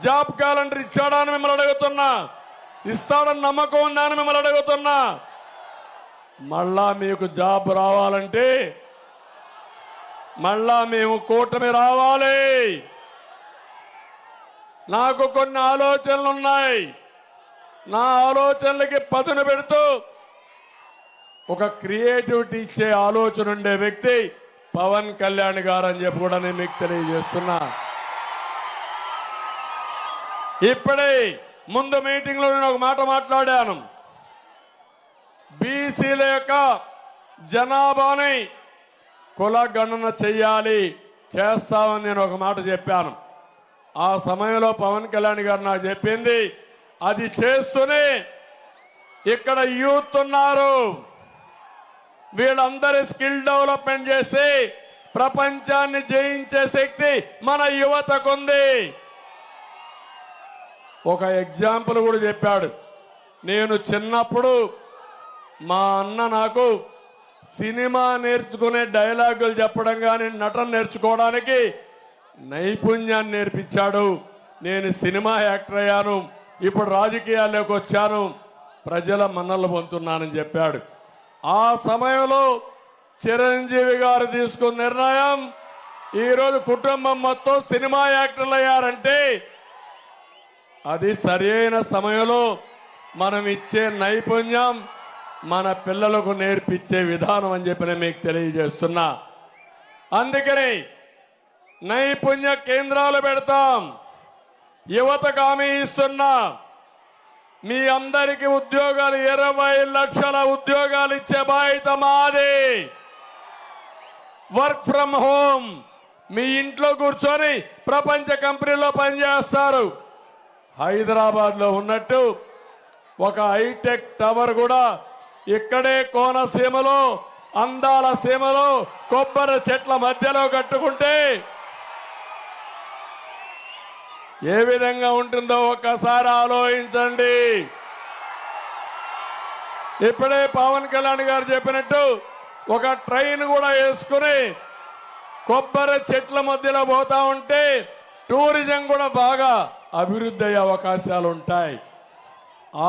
Job calendar ఇచ్చాడని మిమ్మల్ని అడుగుతున్నా, ఇస్తాడని నమ్మకం ఉందా అని మిమ్మల్ని అడుగుతున్నా. మళ్ళా మీకు జాబ్ రావాలంటే మళ్ళా మేము కూటమి రావాలి. నాకు కొన్ని ఆలోచనలు ఉన్నాయి. నా ఆలోచనలకి పదును పెడుతూ ఒక క్రియేటివిటీ ఇచ్చే ఆలోచన ఉండే వ్యక్తి పవన్ కళ్యాణ్ గారు అని చెప్పి కూడా నేను మీకు తెలియజేస్తున్నా. ఇప్పుడే ముందు మీటింగ్ లో నేను ఒక మాట మాట్లాడాను. బీసీల యొక్క జనాభాని కులగణన చెయ్యాలి, చేస్తామని నేను ఒక మాట చెప్పాను. ఆ సమయంలో పవన్ కళ్యాణ్ గారు నాకు చెప్పింది, అది చేస్తూనే ఇక్కడ యూత్ ఉన్నారు, వీళ్ళందరి స్కిల్ డెవలప్మెంట్ చేసి ప్రపంచాన్ని జయించే శక్తి మన యువతకుంది. ఒక ఎగ్జాంపుల్ కూడా చెప్పాడు. నేను చిన్నప్పుడు మా అన్న నాకు సినిమా నేర్చుకునే డైలాగులు చెప్పడం కానీ నటన నేర్చుకోవడానికి నైపుణ్యాన్ని నేర్పించాడు. నేను సినిమా యాక్టర్ అయ్యాను, ఇప్పుడు రాజకీయాల్లోకి వచ్చాను, ప్రజల మన్నలు పొందుతున్నానని చెప్పాడు. ఆ సమయంలో చిరంజీవి గారు తీసుకున్న నిర్ణయం ఈరోజు కుటుంబం మొత్తం సినిమా యాక్టర్లు అయ్యారంటే అది సరైన సమయంలో మనం ఇచ్చే నైపుణ్యం మన పిల్లలకు నేర్పించే విధానం అని చెప్పి నేను మీకు తెలియజేస్తున్నా. అందుకని నైపుణ్య కేంద్రాలు పెడతాం, యువతకు హామీ ఇస్తున్నా. మీ అందరికీ ఉద్యోగాలు 20 లక్షల ఉద్యోగాలు ఇచ్చే బాధ్యత మాది. వర్క్ ఫ్రమ్ హోమ్, మీ ఇంట్లో కూర్చొని ప్రపంచ కంపెనీలో పనిచేస్తారు. హైదరాబాద్ లో ఉన్నట్టు ఒక హైటెక్ టవర్ కూడా ఇక్కడే కోనసీమలో, అందాల సీమలో కొబ్బరి చెట్ల మధ్యలో కట్టుకుంటే ఏ విధంగా ఉంటుందో ఒక్కసారి ఆలోచించండి. ఇప్పుడే పవన్ కళ్యాణ్ గారు చెప్పినట్టు ఒక ట్రైన్ కూడా వేసుకుని కొబ్బరి చెట్ల మధ్యలో పోతా ఉంటే టూరిజం కూడా బాగా అభివృద్ధి అయ్యే అవకాశాలు ఉంటాయి.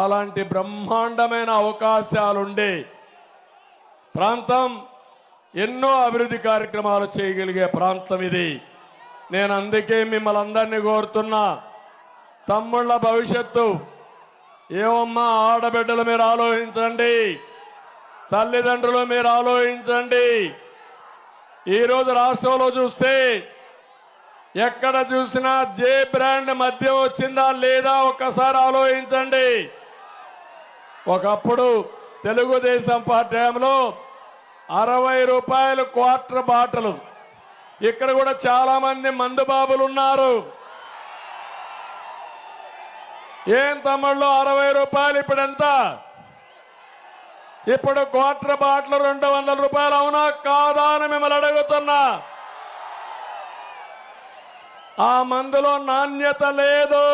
అలాంటి బ్రహ్మాండమైన అవకాశాలుండే ప్రాంతం, ఎన్నో అభివృద్ధి కార్యక్రమాలు చేయగలిగే ప్రాంతం ఇది. నేను అందుకే మిమ్మల్ని అందరినీ కోరుతున్నా, తమ్ముళ్ళ భవిష్యత్తు ఏమమ్మా, ఆడబిడ్డలు మీరు ఆలోచించండి, తల్లిదండ్రులు మీరు ఆలోచించండి. ఈరోజు రాష్ట్రంలో చూస్తే ఎక్కడ చూసినా జే బ్రాండ్ మద్యం వచ్చిందా లేదా ఒక్కసారి ఆలోచించండి. ఒకప్పుడు తెలుగుదేశం పార్టీ టైంలో 60 రూపాయలు క్వార్టర్ బాటలు. ఇక్కడ కూడా చాలా మంది మందు బాబులు ఉన్నారు. ఏం తమ్ముళ్ళు 60 రూపాయలు ఇప్పుడు ఎంత? ఇప్పుడు క్వార్టర్ బాటలు 200 రూపాయలు. అవునా కాదా అని మిమ్మల్ని అడుగుతున్నా. ఆ మందులో నాణ్యత లేదు.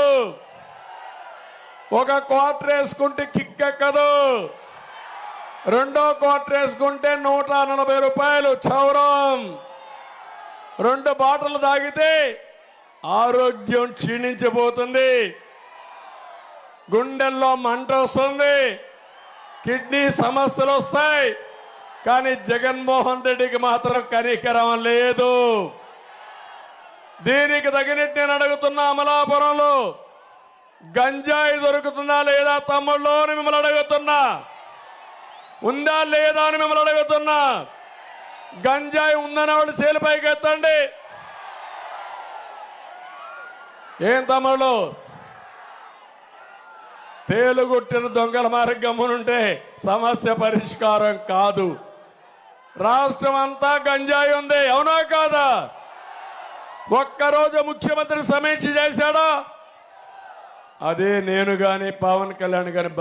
ఒక క్వార్టర్ వేసుకుంటే కిక్ ఎక్కదు, రెండో క్వార్టర్ వేసుకుంటే 140 రూపాయలు చౌరం. 2 బాటలు తాగితే ఆరోగ్యం క్షీణించిపోతుంది, గుండెల్లో మంట వస్తుంది, కిడ్నీ సమస్యలు వస్తాయి. కానీ జగన్మోహన్ రెడ్డికి మాత్రం కనికరం లేదు. దీనికి తగినట్టు నేను అడుగుతున్నా, అమలాపురంలో గంజాయి దొరుకుతుందా లేదా తమ్ముళ్ళు అని మిమ్మల్ని అడుగుతున్నా. ఉందా లేదా అని మిమ్మల్ని అడుగుతున్నా. గంజాయి ఉందని వాళ్ళు చేలిపైకి ఎత్తండి. ఏం తమ్ముళ్ళు, తేలుగుట్టిన దొంగల మార్గమునుంటే సమస్య పరిష్కారం కాదు. రాష్ట్రం అంతా గంజాయి ఉంది, అవునా కాదా? ఒక్కరోజు ముఖ్యమంత్రి సమీక్ష చేశాడా? అదే నేను గాని పవన్ కళ్యాణ్ గాని